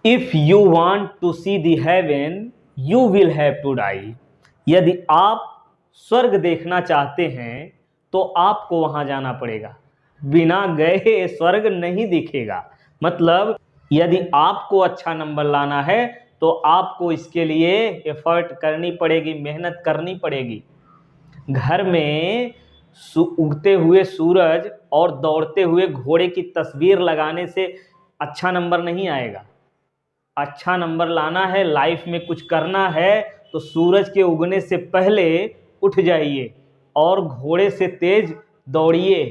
If you want to see the heaven you will have to die. यदि आप स्वर्ग देखना चाहते हैं तो आपको वहां जाना पड़ेगा, बिना गए स्वर्ग नहीं दिखेगा। मतलब यदि आपको अच्छा नंबर लाना है तो आपको इसके लिए एफर्ट करनी पड़ेगी, मेहनत करनी पड़ेगी। घर में उगते हुए सूरज और दौड़ते हुए घोड़े की तस्वीर लगाने से अच्छा नंबर नहीं आएगा। अच्छा नंबर लाना है, लाइफ में कुछ करना है, तो सूरज के उगने से पहले उठ जाइए और घोड़े से तेज दौड़िए,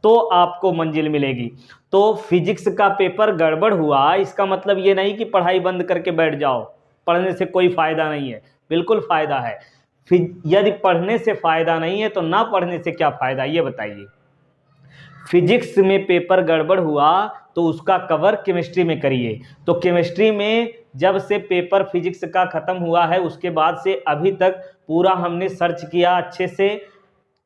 तो आपको मंजिल मिलेगी। तो फिजिक्स का पेपर गड़बड़ हुआ इसका मतलब ये नहीं कि पढ़ाई बंद करके बैठ जाओ, पढ़ने से कोई फायदा नहीं है, बिल्कुल फायदा है। यदि पढ़ने से फायदा नहीं है तो ना पढ़ने से क्या फायदा, ये बताइए। फिजिक्स में पेपर गड़बड़ हुआ तो उसका कवर केमिस्ट्री में करिए। तो केमिस्ट्री में जब से पेपर फिजिक्स का खत्म हुआ है उसके बाद से अभी तक पूरा हमने सर्च किया अच्छे से,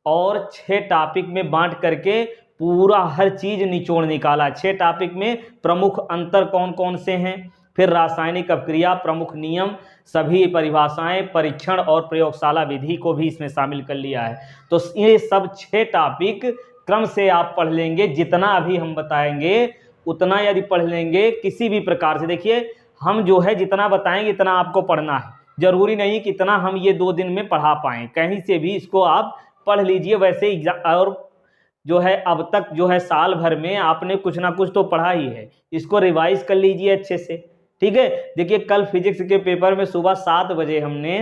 और 6 टॉपिक में बांट करके पूरा हर चीज निचोड़ निकाला। 6 टॉपिक में प्रमुख अंतर कौन कौन से हैं, फिर रासायनिक अपक्रिया, प्रमुख नियम, सभी परिभाषाएं, परीक्षण और प्रयोगशाला विधि को भी इसमें शामिल कर लिया है। तो ये सब 6 टॉपिक क्रम से आप पढ़ लेंगे, जितना अभी हम बताएंगे उतना यदि पढ़ लेंगे किसी भी प्रकार से। देखिए हम जो है जितना बताएंगे इतना आपको पढ़ना है, जरूरी नहीं कि इतना हम ये 2 दिन में पढ़ा पाएँ, कहीं से भी इसको आप पढ़ लीजिए। वैसे एग्जाम और जो है अब तक जो है साल भर में आपने कुछ ना कुछ तो पढ़ा ही है, इसको रिवाइज कर लीजिए अच्छे से, ठीक है। देखिए कल फिजिक्स के पेपर में सुबह 7 बजे हमने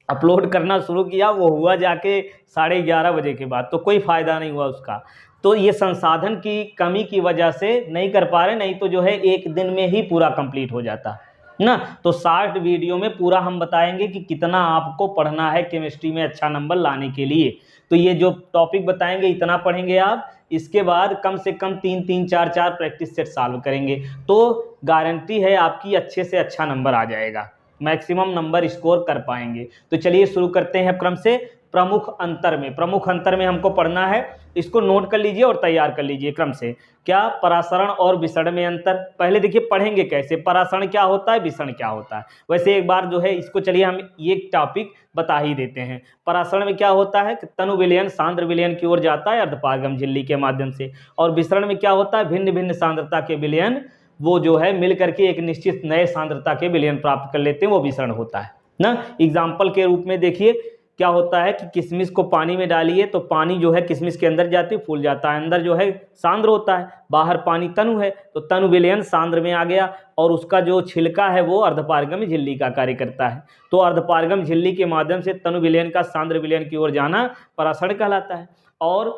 अपलोड करना शुरू किया, वो हुआ जाके 11:30 बजे के बाद, तो कोई फ़ायदा नहीं हुआ उसका। तो ये संसाधन की कमी की वजह से नहीं कर पा रहे, नहीं तो जो है एक दिन में ही पूरा कंप्लीट हो जाता ना। तो 60 वीडियो में पूरा हम बताएंगे कि कितना आपको पढ़ना है केमिस्ट्री में अच्छा नंबर लाने के लिए। तो ये जो टॉपिक बताएंगे इतना पढ़ेंगे आप, इसके बाद कम से कम 3-3, 4-4 प्रैक्टिस सेट सॉल्व करेंगे तो गारंटी है आपकी अच्छे से अच्छा नंबर आ जाएगा, मैक्सिमम नंबर स्कोर कर पाएंगे। तो चलिए शुरू करते हैं क्रम से। प्रमुख अंतर में हमको पढ़ना है, इसको नोट कर लीजिए और तैयार कर लीजिए क्रम से। क्या परासरण और विसरण में अंतर, पहले देखिए पढ़ेंगे कैसे, परासरण क्या होता है, विसरण क्या होता है। वैसे एक बार जो है इसको चलिए हम ये टॉपिक बता ही देते हैं। परासरण में क्या होता है कि तनु विलयन सांद्र विलयन की ओर जाता है अर्धपारगम झिल्ली के माध्यम से, और विसरण में क्या होता है भिन्न भिन्न सांद्रता के विलयन वो जो है मिल करके एक निश्चित नए सांद्रता के विलयन प्राप्त कर लेते हैं, वो विसरण होता है ना। एग्जाम्पल के रूप में देखिए क्या होता है कि किशमिश को पानी में डालिए तो पानी जो है किशमिश के अंदर जाती फूल जाता है, अंदर जो है सांद्र होता है, बाहर पानी तनु है, तो तनु विलयन सांद्र में आ गया, और उसका जो छिलका है वो अर्धपारगम झिल्ली का कार्य करता है। तो अर्धपारगम झिल्ली के माध्यम से तनु विलयन का सांद्र विलयन की ओर जाना परासरण कहलाता है। और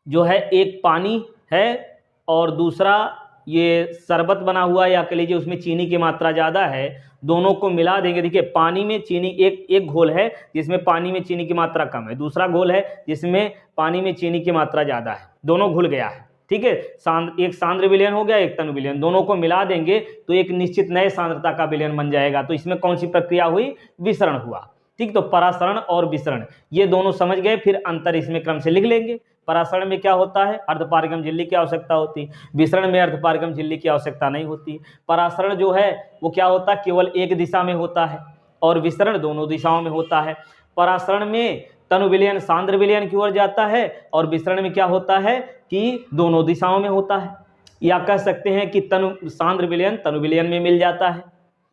जो है एक पानी है और दूसरा ये शरबत बना हुआ है, या कह लीजिए उसमें चीनी की मात्रा ज़्यादा है, दोनों को मिला देंगे। देखिए पानी में चीनी, एक घोल है जिसमें पानी में चीनी की मात्रा कम है, दूसरा घोल है जिसमें पानी में चीनी की मात्रा ज़्यादा है, दोनों घुल गया है, ठीक है। एक सांद्र विलयन हो गया, एक तनु विलयन, दोनों को मिला देंगे तो एक निश्चित नए सांद्रता का विलयन बन जाएगा। तो इसमें कौन सी प्रक्रिया हुई, विसरण हुआ, ठीक। तो परासरण और विसरण ये दोनों समझ गए, फिर अंतर इसमें क्रम से लिख लेंगे। परासरण में क्या होता है, अर्धपारगम झिल्ली की आवश्यकता होती है, विसरण में अर्धपारगम झिल्ली की आवश्यकता नहीं होती। परासरण जो है वो क्या होता है, केवल एक दिशा में होता है, और विसरण दोनों दिशाओं में होता है। परासरण में तनु विलयन सांद्र विलयन की ओर जाता है, और विसरण में क्या होता है कि दोनों दिशाओं में होता है, या कह सकते हैं कि सांद्र विलयन तनु विलयन में मिल जाता है,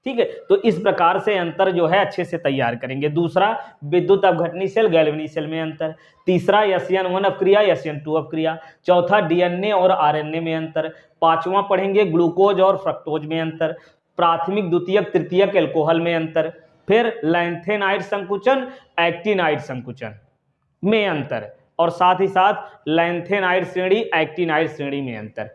ठीक है। तो इस प्रकार से अंतर जो है अच्छे से तैयार करेंगे। दूसरा विद्युत अपघटनी सेल गैल्वेनिक सेल में अंतर। तीसरा SN1 अपक्रिया SN2 अपक्रिया। चौथा DNA और RNA में अंतर। पांचवा पढ़ेंगे ग्लूकोज और फ्रक्टोज में अंतर। प्राथमिक द्वितीयक तृतीयक एल्कोहल में अंतर। फिर लैंथेनाइड संकुचन एक्टिनाइड संकुचन में अंतर, और साथ ही साथ लैंथेनाइड श्रेणी एक्टिनाइड श्रेणी में अंतर।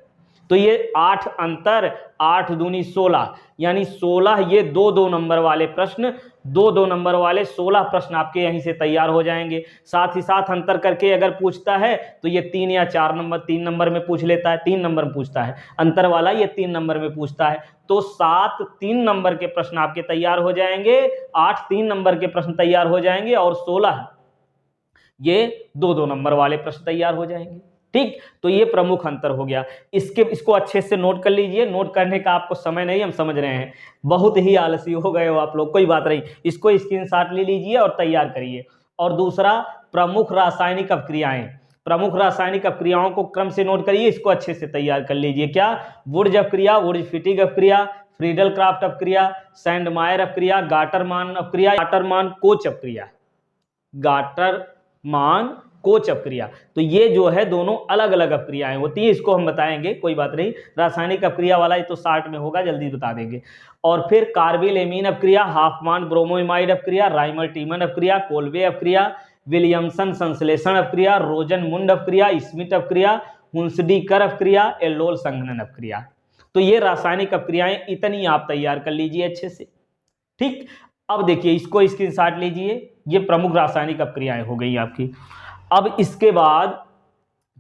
तो ये 8 अंतर, 8 दूनी 16, यानी 16 ये 2-2 नंबर वाले प्रश्न, 2-2 नंबर वाले 16 प्रश्न आपके यहीं से तैयार हो जाएंगे। साथ ही साथ अंतर करके अगर पूछता है तो ये 3 या 4 नंबर, 3 नंबर में पूछ लेता है, 3 नंबर में पूछता है अंतर वाला, ये 3 नंबर में पूछता है। तो 7 3 नंबर के प्रश्न आपके तैयार हो जाएंगे, 8 3 नंबर के प्रश्न तैयार हो जाएंगे, और 16 ये 2-2 नंबर वाले प्रश्न तैयार हो जाएंगे। ठीक, तो ये प्रमुख अंतर हो गया। इसको अच्छे से नोट कर लीजिए, नोट करने का आपको समय नहीं, हम समझ रहे हैं, बहुत ही आलसी हो गए हो आप लोग, कोई बात नहीं, इसको स्क्रीनशॉट ले लीजिए और तैयार करिए। और दूसरा, प्रमुख रासायनिक अपक्रियाएं, प्रमुख रासायनिक अपक्रियाओं को क्रम से नोट करिए, इसको अच्छे से तैयार कर लीजिए। क्या? वुड्ज अपक्रिया, वुड्ज फिटिग अपक्रिया, फ्रीडल क्राफ्ट अपक्रिया, सैंडमायर अपक्रिया, गाटरमान अपक्रिया, गाटरमान कोच अपक्रिया, गाटरमान कोच अपक्रिया। तो ये जो है दोनों अलग अलग अपक्रियाएं होती हैं, इसको हम बताएंगे, कोई बात नहीं, रासायनिक अपक्रिया वाला ये तो 60 में होगा, जल्दी बता देंगे। और फिर कार्बिल एमीन अपक्रिया, हाफमान ब्रोमोइमाइड अपक्रिया, राइमल टीमन अपक्रिया, कोल्वे अपक्रिया, विलियमसन संश्लेषण अपक्रिया, रोजन मुंड अपक्रिया, स्मिथ अपक्रिया, हुंसडीकर अपक्रिया, एल्लोल संघनन अपक्रिया। तो ये रासायनिक अपक्रियाएं इतनी आप तैयार कर लीजिए अच्छे से। ठीक, अब देखिए इसको स्क्रीनशॉट लीजिए, ये प्रमुख रासायनिक अपक्रियाएं हो गई आपकी। अब इसके बाद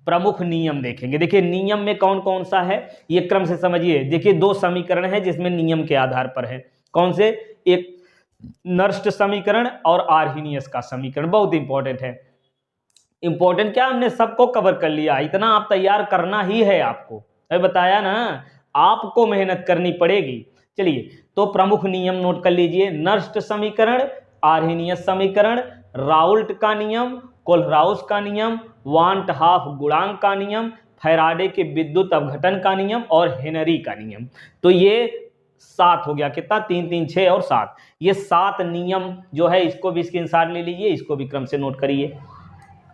प्रमुख नियम देखेंगे। देखिए नियम में कौन कौन सा है, ये क्रम से समझिए। देखिए 2 समीकरण है जिसमें नियम के आधार पर है, कौन से? एक नर्स्ट समीकरण और आर्हीनियस का समीकरण, बहुत इंपॉर्टेंट है। इंपॉर्टेंट क्या, हमने सबको कवर कर लिया, इतना आप तैयार करना ही है आपको, मैं बताया ना, आपको मेहनत करनी पड़ेगी। चलिए, तो प्रमुख नियम नोट कर लीजिए, नर्स्ट समीकरण, आर्हीनियस समीकरण, राउल्ट का नियम, कोलराउस का नियम, वांट हाफ गुणांक का नियम, फैराडे के विद्युत अपघटन का नियम और हेनरी का नियम। तो ये 7 हो गया, कितना? 3 3 6 और 7, ये 7 नियम जो है, इसको भी स्क्रीनशॉट ले लीजिए, इसको भी क्रम से नोट करिए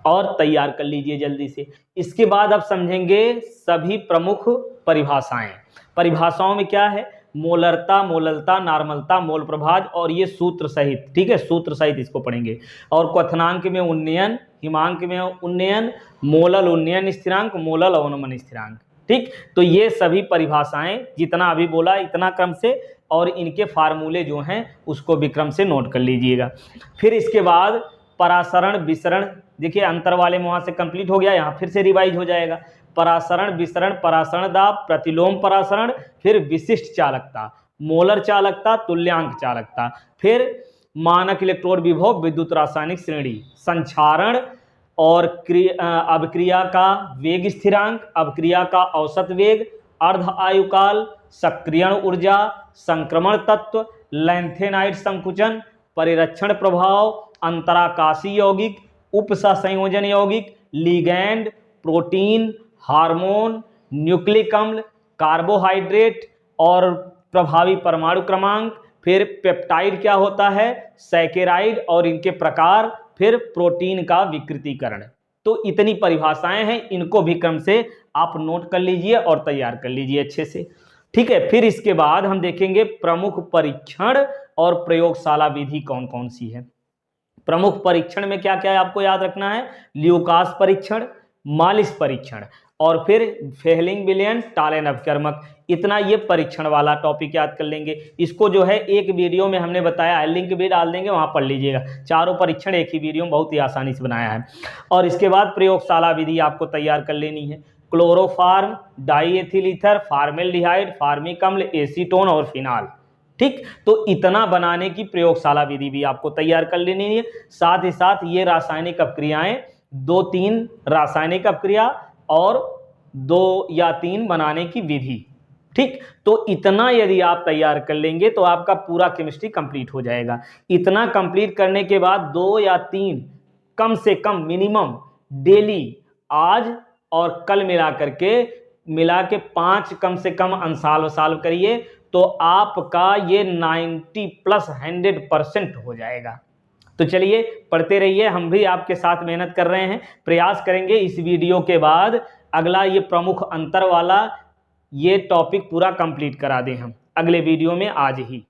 और तैयार कर लीजिए जल्दी से। इसके बाद अब समझेंगे सभी प्रमुख परिभाषाएं। परिभाषाओं में क्या है? मोलरता, मोललता, नार्मलता, मोल प्रभाज, और ये सूत्र सहित, ठीक है, सूत्र सहित इसको पढ़ेंगे। और क्वथनांक में उन्नयन, हिमांक में उन्नयन, मोलल उन्नयन स्थिरांक, मोलल अवनमन स्थिरांक। ठीक, तो ये सभी परिभाषाएं जितना अभी बोला इतना क्रम से, और इनके फार्मूले जो हैं उसको भी क्रम से नोट कर लीजिएगा। फिर इसके बाद परासरण विसरण, देखिए अंतर वाले में वहां से कंप्लीट हो गया, यहाँ फिर से रिवाइज हो जाएगा। परासरण विसरण, परासरण दाब, प्रतिलोम परासरण, फिर विशिष्ट चालकता, मोलर चालकता, तुल्यांक चालकता, फिर मानक इलेक्ट्रोड विभव, विद्युत रासायनिक श्रेणी, संक्षारण और अभिक्रिया का वेग स्थिरांक, अभिक्रिया का औसत वेग, अर्ध आयुकाल, सक्रियण ऊर्जा, संक्रमण तत्व, लैंथेनाइड संकुचन, परिरक्षण प्रभाव, अंतराकाशी यौगिक, उपसंयोजन यौगिक, लिगैंड, प्रोटीन, हार्मोन, न्यूक्लिक अम्ल, कार्बोहाइड्रेट और प्रभावी परमाणु क्रमांक, फिर पेप्टाइड क्या होता है, सैकेराइड और इनके प्रकार, फिर प्रोटीन का विकृतीकरण। तो इतनी परिभाषाएं हैं, इनको भी क्रम से आप नोट कर लीजिए और तैयार कर लीजिए अच्छे से। ठीक है, फिर इसके बाद हम देखेंगे प्रमुख परीक्षण और प्रयोगशाला विधि कौन कौन सी है। प्रमुख परीक्षण में क्या क्या है आपको याद रखना है, ल्यूकास परीक्षण, मालिस परीक्षण, और फिर फेहलिंग विलियन, टालेन अपकर्मक। इतना ये परीक्षण वाला टॉपिक याद कर लेंगे। इसको जो है एक वीडियो में हमने बताया है, लिंक भी डाल देंगे, वहां पढ़ लीजिएगा। चारों परीक्षण एक ही वीडियो में बहुत ही आसानी से बनाया है। और इसके बाद प्रयोगशाला विधि आपको तैयार कर लेनी है, chloroform, diethyl ether, formaldehyde, formic अम्ल, एसीटोन और फिनाल। ठीक, तो इतना बनाने की प्रयोगशाला विधि भी आपको तैयार कर लेनी है। साथ ही साथ ये रासायनिक अपक्रियाएं 2-3 रासायनिक अपक्रिया और 2 या 3 बनाने की विधि। ठीक, तो इतना यदि आप तैयार कर लेंगे तो आपका पूरा केमिस्ट्री कंप्लीट हो जाएगा। इतना कंप्लीट करने के बाद 2 या 3 कम से कम मिनिमम डेली आज और कल मिला के 5 कम से कम अंशाल सॉल्व करिए, तो आपका ये 90+ 100% हो जाएगा। तो चलिए पढ़ते रहिए, हम भी आपके साथ मेहनत कर रहे हैं, प्रयास करेंगे इस वीडियो के बाद अगला ये प्रमुख अंतर वाला ये टॉपिक पूरा कंप्लीट करा दें हम अगले वीडियो में आज ही।